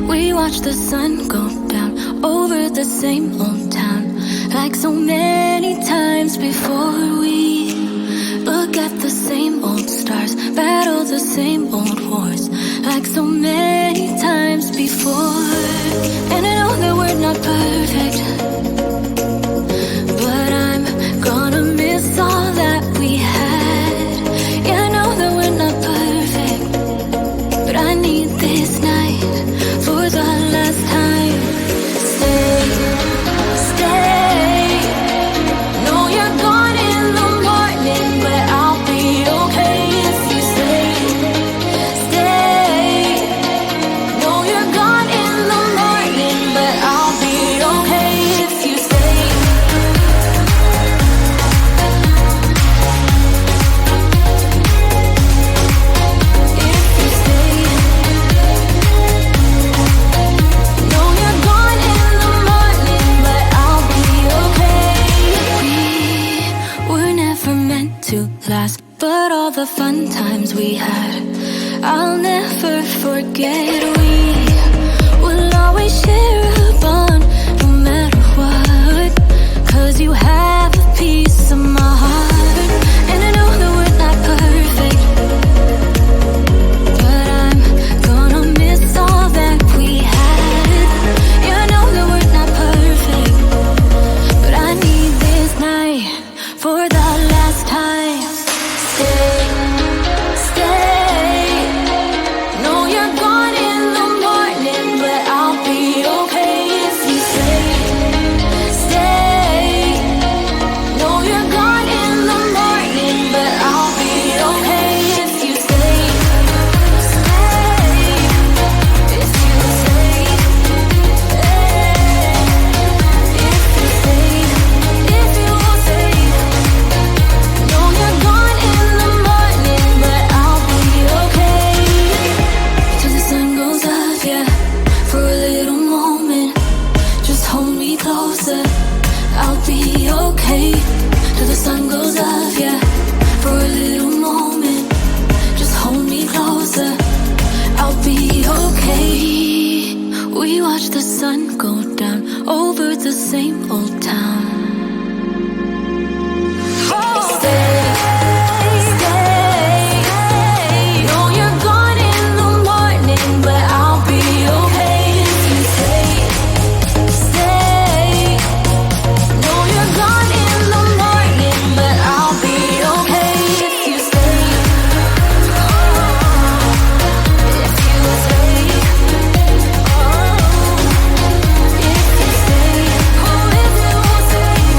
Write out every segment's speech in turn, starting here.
We watch the sun go down over the same old town, like so many times before. We look at the same old stars, battle the same old wars, like so many times before. And I know that we're not perfect, but I'm gonna miss all that we had. Yeah, I know that we're not perfect, but I need this night for the last time. Stay, stay. Know you're gone in the morning, but I'll be okay if you stay. Stay. Know you're gone in the morning, but I'll be okay if you stay. If you stay. Know you're gone in the morning, but I'll be okay. We were never meant to last, but all the fun times we had, I'll never forget. We will always share a bond, no matter what, 'cause you have a piece of my heart. And I know that we're not perfect, but I'm gonna miss all that we had. Yeah, I know that we're not perfect, but I need this night for the last time. Stay, stay. Know you're gone in the morning, but I'll be okay if you stay. Stay. Know you're gone in the morning, but I'll be okay if you stay. Stay. If you stay. If you stay. If you stay. Know you're gone in the morning, but I'll be okay. Till the sun goes up, yeah, for a little moment. Just hold me closer, I'll be okay. Till the sun goes up, yeah, for a little moment. Just hold me closer, I'll be okay. We watch the sun go down over the same old town. Stay, stay. Know you're gone in the morning, but I'll be okay if you stay. Stay. Know you're gone in the morning, but I'll be okay if you stay. If you stay. If you stay. Oh, if you stay.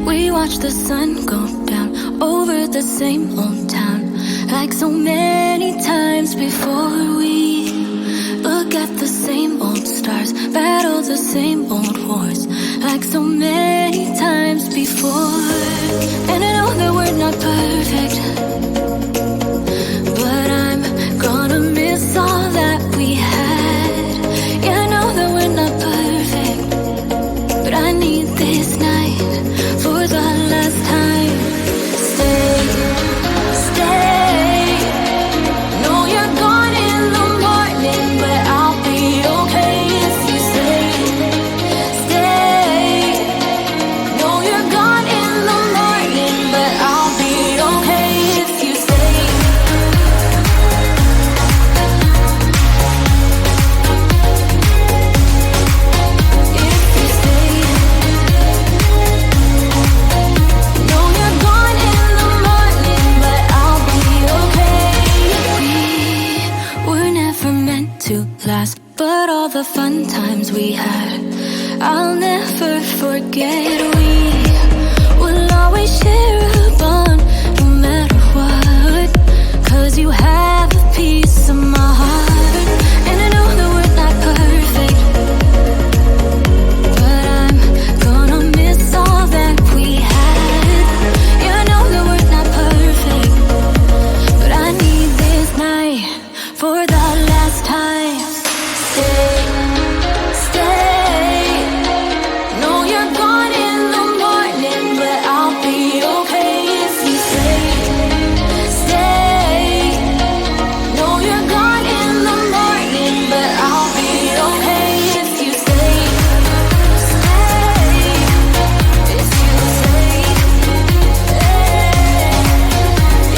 We watch the sun go down over the same old town, like so many times before. We look at the same old stars, battle the same old wars, like so many times before. And I know that we're not perfect, but I'm gonna miss all that we had. Yeah, I know that we're not perfect, but I need this night for the last time. Stay, stay. Know you're gone in the morning, but I'll be okay if you stay. Stay. Know you're gone in the morning, but I'll be okay if you stay. If you stay. Know you're gone in the morning, but I'll be okay. We were never meant to last, but all the fun times we had, I'll never forget. We will always share a bond, no matter what, 'cause you have a piece of my heart. And I know that we're not perfect, but I'm gonna miss all that we had. Yeah, I know that we're not perfect, but I need this night for the last time. Stay, stay. Know you're gone in the morning, but I'll be okay if you stay. Stay. Know you're gone in the morning, but I'll be okay if you stay. Stay. If you stay.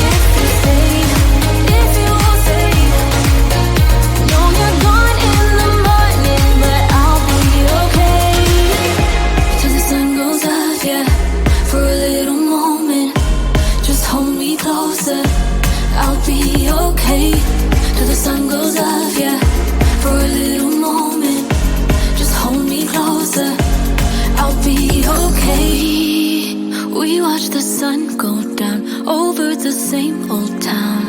If you stay. If you stay. Know you're gone in the morning, but I'll be okay. Till the sun goes up, yeah, for a little moment. Just hold me closer, I'll be okay. Till the sun goes up, yeah, for a little moment. Just hold me closer, I'll be okay. We watch the sun go down over the same old town,